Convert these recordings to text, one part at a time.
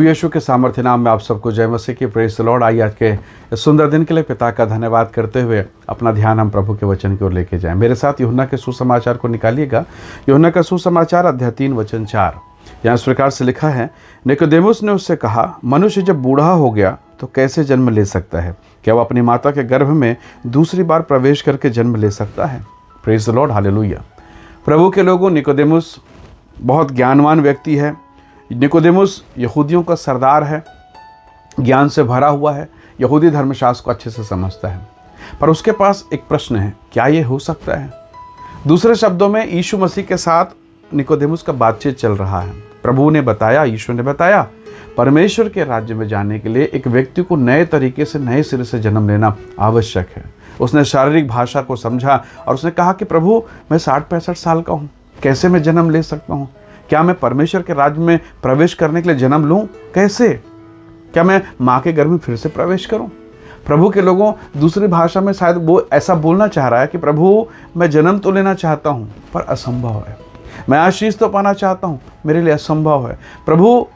प्रभु यीशु के सामर्थ्य नाम में आप सबको जय मसीह की। Praise the Lord. आइए आज के इस सुंदर दिन के लिए पिता का धन्यवाद करते हुए अपना ध्यान हम प्रभु के वचन की ओर लेके जाएं। मेरे साथ यूहन्ना के सुसमाचार को निकालिएगा। यूहन्ना का सुसमाचार अध्याय 3 वचन 4। यहाँ इस प्रकार से लिखा है, निकोदेमुस ने उससे कहा, मनुष्य जब बूढ़ा हो गया तो कैसे जन्म ले सकता है? क्या वह अपनी माता के गर्भ में दूसरी बार प्रवेश करके जन्म ले सकता है? Praise the Lord, hallelujah. प्रभु के लोगों, निकोदेमुस बहुत ज्ञानवान व्यक्ति है। निकोदेमुस यहूदियों का सरदार है, ज्ञान से भरा हुआ है, यहूदी धर्मशास्त्र को अच्छे से समझता है। पर उसके पास एक प्रश्न है, क्या ये हो सकता है? दूसरे शब्दों में यीशु मसीह के साथ निकोदेमुस का बातचीत चल रहा है। प्रभु ने बताया, यीशु ने बताया, परमेश्वर के राज्य में जाने के लिए एक व्यक्ति को नए तरीके से, नए सिरे से जन्म लेना आवश्यक है। उसने शारीरिक भाषा को समझा और उसने कहा कि प्रभु, मैं 60-65 साल का हूँ, कैसे मैं जन्म ले सकता हूँ? क्या मैं परमेश्वर के राज्य में प्रवेश करने के लिए जन्म लूँ? कैसे? क्या मैं माँ के गर्भ में फिर से प्रवेश करूँ? प्रभु के लोगों, दूसरी भाषा में शायद वो ऐसा बोलना चाह रहा है कि प्रभु, मैं जन्म तो लेना चाहता हूँ पर असंभव है। मैं आशीष तो पाना चाहता हूँ, मेरे लिए असंभव है। प्रभु,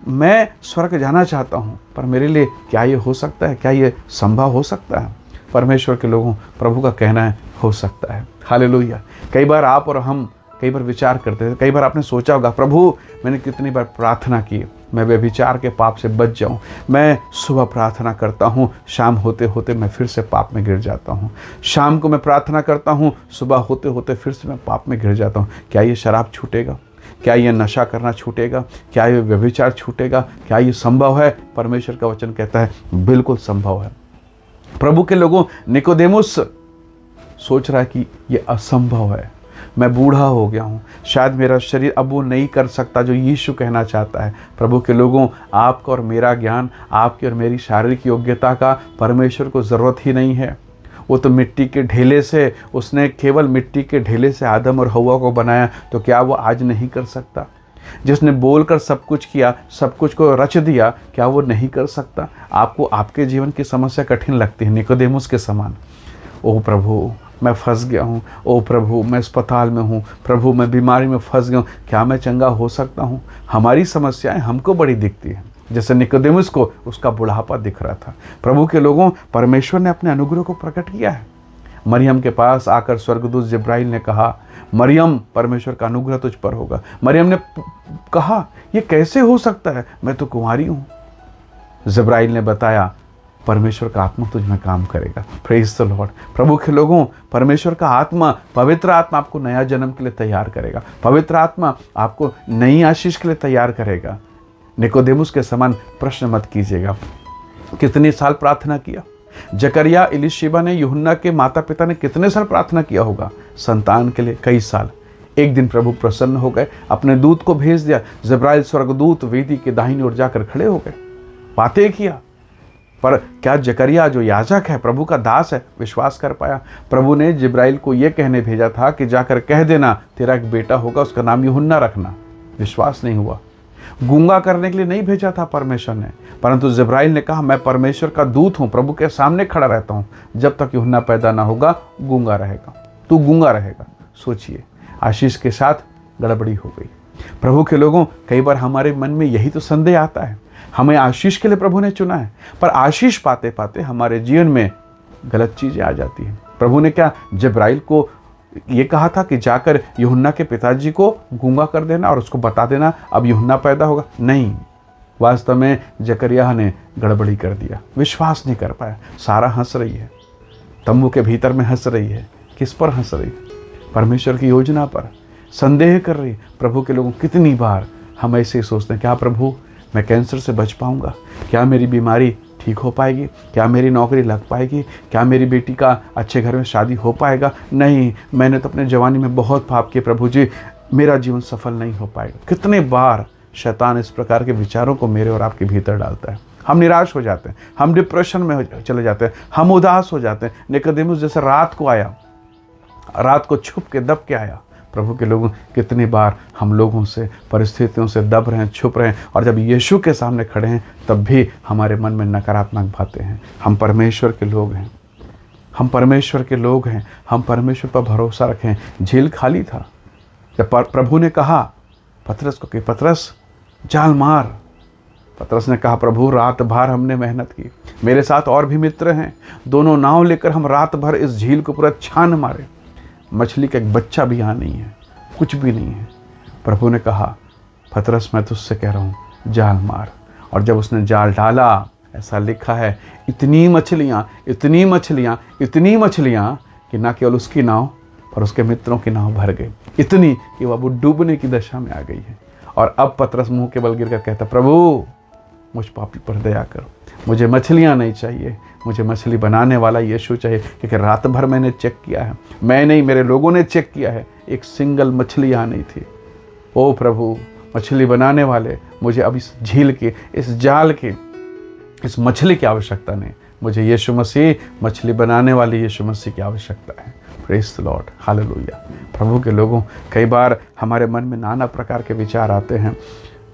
मैं स्वर्ग जाना चाहता हूँ पर मेरे लिए क्या ये हो सकता है? क्या ये संभव हो सकता है? परमेश्वर के लोगों, प्रभु का कहना है, हो सकता है। हालेलुया। कई बार आप और हम कई बार विचार करते थे, कई बार आपने सोचा होगा, प्रभु मैंने कितनी बार प्रार्थना की, मैं व्यभिचार के पाप से बच जाऊं। मैं सुबह प्रार्थना करता हूं, शाम होते होते मैं फिर से पाप में गिर जाता हूं। शाम को मैं प्रार्थना करता हूं, सुबह होते होते फिर से मैं पाप में गिर जाता हूं। क्या ये शराब छूटेगा? क्या ये नशा करना छूटेगा? क्या ये व्यभिचार छूटेगा? क्या ये संभव है? परमेश्वर का वचन कहता है बिल्कुल संभव है। प्रभु के लोगों, निकोदेमुस सोच रहा है कि ये असंभव है। मैं बूढ़ा हो गया हूँ, शायद मेरा शरीर अब वो नहीं कर सकता जो यीशु कहना चाहता है। प्रभु के लोगों, आपका और मेरा ज्ञान, आपकी और मेरी शारीरिक योग्यता का परमेश्वर को ज़रूरत ही नहीं है। वो तो मिट्टी के ढेले से, उसने केवल मिट्टी के ढेले से आदम और हव्वा को बनाया, तो क्या वो आज नहीं कर सकता? जिसने बोलकर सब कुछ किया, सब कुछ को रच दिया, क्या वो नहीं कर सकता? आपको आपके जीवन की समस्या कठिन लगती है, निकोदेमुस के समान। ओह प्रभु, मैं फंस गया हूँ। ओ प्रभु, मैं अस्पताल में हूँ। प्रभु, मैं बीमारी में फंस गया हूँ, क्या मैं चंगा हो सकता हूँ? हमारी समस्याएं हमको बड़ी दिखती हैं, जैसे निकोदेमुस को उसका बुढ़ापा दिख रहा था। प्रभु के लोगों, परमेश्वर ने अपने अनुग्रह को प्रकट किया है। मरियम के पास आकर स्वर्गदूत जिब्राइल ने कहा, मरियम, परमेश्वर का अनुग्रह तुझ पर होगा। मरियम ने कहा, ये कैसे हो सकता है? मैं तो कुंवारी हूँ। जिब्राइल ने बताया, परमेश्वर का आत्मा तुझ में काम करेगा। Praise the Lord. प्रभु के लोगों, परमेश्वर का आत्मा, पवित्र आत्मा आपको नया जन्म के लिए तैयार करेगा। पवित्र आत्मा आपको नई आशीष के लिए तैयार करेगा। निकोदेमुस के समान प्रश्न मत कीजिएगा। कितने साल प्रार्थना किया? जकरिया, इलिशिबा ने, यूहन्ना के माता पिता ने कितने साल प्रार्थना किया होगा संतान के लिए? कई साल। एक दिन प्रभु प्रसन्न हो गए, अपने दूत को भेज दिया। जिब्राइल स्वर्गदूत वेदी के दाहिनी ओर जाकर खड़े हो गए, बातें किया। पर क्या जकरिया जो याजक है, प्रभु का दास है, विश्वास कर पाया? प्रभु ने जिब्राइल को यह कहने भेजा था कि जाकर कह देना तेरा एक बेटा होगा, उसका नाम यूहन्ना रखना। विश्वास नहीं हुआ। गूंगा करने के लिए नहीं भेजा था परमेश्वर ने, परंतु जिब्राइल ने कहा, मैं परमेश्वर का दूत हूँ, प्रभु के सामने खड़ा रहता हूँ, जब तक यूहन्ना पैदा ना होगा गूंगा रहेगा, तू गूंगा रहेगा। सोचिए, आशीष के साथ गड़बड़ी हो गई। प्रभु के लोगों, कई बार हमारे मन में यही तो संदेह आता है। हमें आशीष के लिए प्रभु ने चुना है, पर आशीष पाते पाते हमारे जीवन में गलत चीज़ें आ जाती हैं। प्रभु ने क्या जिब्राइल को ये कहा था कि जाकर यूहन्ना के पिताजी को गूंगा कर देना और उसको बता देना अब यूहन्ना पैदा होगा? नहीं, वास्तव में जकरिया ने गड़बड़ी कर दिया, विश्वास नहीं कर पाया। सारा हंस रही है, तंबू के भीतर में हंस रही है। किस पर हंस रही? परमेश्वर की योजना पर संदेह कर रही। प्रभु के लोगों, कितनी बार हम ऐसे ही सोचते हैं, क्या प्रभु मैं कैंसर से बच पाऊंगा? क्या मेरी बीमारी ठीक हो पाएगी? क्या मेरी नौकरी लग पाएगी? क्या मेरी बेटी का अच्छे घर में शादी हो पाएगा? नहीं, मैंने तो अपने जवानी में बहुत पाप किए प्रभु जी, मेरा जीवन सफल नहीं हो पाएगा। कितने बार शैतान इस प्रकार के विचारों को मेरे और आपके भीतर डालता है। हम निराश हो जाते हैं, हम डिप्रेशन में चले जाते हैं, हम उदास हो जाते हैं। निकोदेमुस जैसे रात को आया, रात को छुप के दब के आया। प्रभु के लोगों, कितनी बार हम लोगों से, परिस्थितियों से दब रहे हैं, छुप रहे हैं, और जब यीशु के सामने खड़े हैं तब भी हमारे मन में नकारात्मक बातें हैं। हम परमेश्वर के लोग हैं, हम परमेश्वर के लोग हैं, हम परमेश्वर पर भरोसा रखें। झील खाली था जब प्रभु ने कहा पतरस को कि पतरस जाल मार, पतरस ने कहा, प्रभु रात भर हमने मेहनत की, मेरे साथ और भी मित्र हैं, दोनों नाव लेकर हम रात भर इस झील को पूरा छान मारे, मछली का एक बच्चा भी यहाँ नहीं है, कुछ भी नहीं है। प्रभु ने कहा, पतरस मैं तुझसे कह रहा हूँ जाल मार। और जब उसने जाल डाला, ऐसा लिखा है, इतनी मछलियाँ, इतनी मछलियाँ, इतनी मछलियाँ कि ना केवल उसकी नाव और उसके मित्रों की नाव भर गई, इतनी कि वह डूबने की दशा में आ गई है। और अब पतरस मुंह के बल गिरकर कहता, प्रभु मुझ पापी पर दया करो, मुझे मछलियाँ नहीं चाहिए, मुझे मछली बनाने वाला यीशु चाहिए। क्योंकि रात भर मैंने चेक किया है, मैं नहीं, मेरे लोगों ने चेक किया है, एक सिंगल मछली यहाँ नहीं थी। ओ प्रभु, मछली बनाने वाले, मुझे अब इस झील की, इस जाल की, इस मछली की आवश्यकता नहीं, मुझे यीशु मसीह, मछली बनाने वाले यीशु मसीह की आवश्यकता है। Praise the Lord, hallelujah. प्रभु के लोगों, कई बार हमारे मन में नाना प्रकार के विचार आते हैं,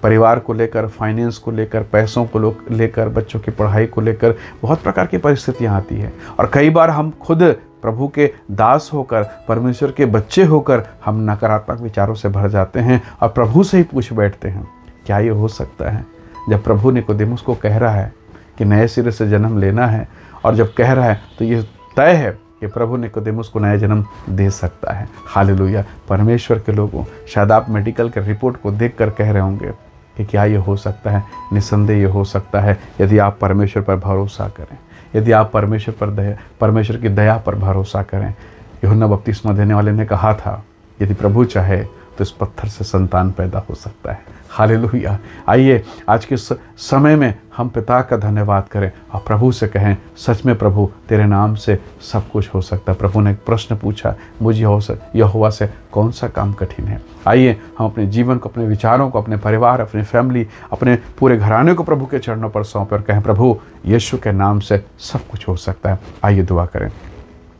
परिवार को लेकर, फाइनेंस को लेकर, पैसों को लेकर, बच्चों की पढ़ाई को लेकर बहुत प्रकार की परिस्थितियाँ आती हैं। और कई बार हम खुद प्रभु के दास होकर, परमेश्वर के बच्चे होकर हम नकारात्मक विचारों से भर जाते हैं और प्रभु से ही पूछ बैठते हैं, क्या ये हो सकता है? जब प्रभु निकोदेमुस को कह रहा है कि नए सिरे से जन्म लेना है, और जब कह रहा है तो ये तय है कि प्रभु निकोदेमुस को नया जन्म दे सकता है। हालेलुया। परमेश्वर के लोगों, शायद आप मेडिकल के रिपोर्ट को देखकर कह रहे होंगे कि क्या ये हो सकता है? निसंदेह ये हो सकता है यदि आप परमेश्वर पर भरोसा करें, यदि आप परमेश्वर की दया पर भरोसा करें। यूहन्ना बपतिस्मा देने वाले ने कहा था, यदि प्रभु चाहे तो इस पत्थर से संतान पैदा हो सकता है। हालेलुया। आइए आज के समय में हम पिता का धन्यवाद करें और प्रभु से कहें, सच में प्रभु तेरे नाम से सब कुछ हो सकता है। प्रभु ने एक प्रश्न पूछा, मुझे यहोवा से कौन सा काम कठिन है? आइए हम अपने जीवन को, अपने विचारों को, अपने परिवार, अपनी फैमिली, अपने पूरे घराने को प्रभु के चरणों पर सौंपें और कहें, प्रभु यीशु के नाम से सब कुछ हो सकता है। आइए दुआ करें।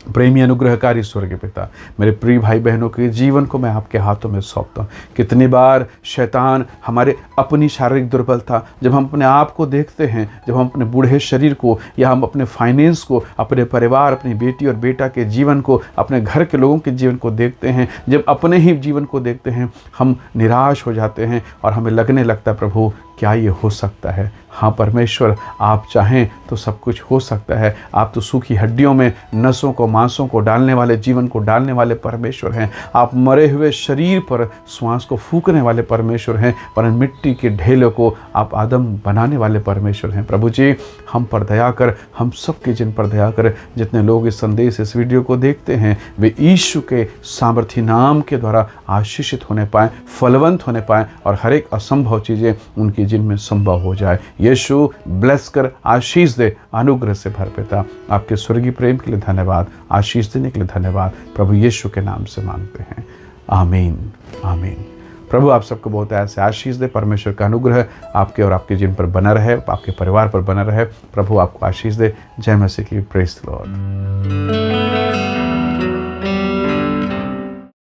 प्रेमी अनुग्रहकारी स्वर्गीय पिता, मेरे प्रिय भाई बहनों के जीवन को मैं आपके हाथों में सौंपता हूँ। कितनी बार शैतान हमारे अपनी शारीरिक दुर्बलता, जब हम अपने आप को देखते हैं, जब हम अपने बूढ़े शरीर को, या हम अपने फाइनेंस को, अपने परिवार, अपनी बेटी और बेटा के जीवन को, अपने घर के लोगों के जीवन को देखते हैं, जब अपने ही जीवन को देखते हैं, हम निराश हो जाते हैं और हमें लगने लगता है, प्रभु क्या ये हो सकता है? हाँ परमेश्वर, आप चाहें तो सब कुछ हो सकता है। आप तो सूखी हड्डियों में नसों को, मांसों को डालने वाले, जीवन को डालने वाले परमेश्वर हैं। आप मरे हुए शरीर पर श्वास को फूकने वाले परमेश्वर हैं, पर मिट्टी के ढेलों को आप आदम बनाने वाले परमेश्वर हैं। प्रभु जी, हम पर दया कर, हम सबके जिन पर दया कर। जितने लोग इस संदेश, इस वीडियो को देखते हैं, वे यीशु के सामर्थी नाम के द्वारा आशीषित होने पाएँ, फलवंत होने पाएँ और हर एक असंभव चीज़ें उनकी जिनमें संभव हो जाए। यीशु ब्लेस कर, आशीष दे, अनुग्रह से भर। पिता, आपके स्वर्गीय प्रेम के लिए धन्यवाद, आशीष देने के लिए धन्यवाद। प्रभु यीशु के नाम से मांगते हैं, आमीन, आमीन। प्रभु आप सबको बहुत ऐसे आशीष दे। परमेश्वर का अनुग्रह आपके और आपके जिन पर बना रहे, आपके परिवार पर बना रहे। प्रभु आपको आशीष दे। जय मसीह की। Praise the Lord.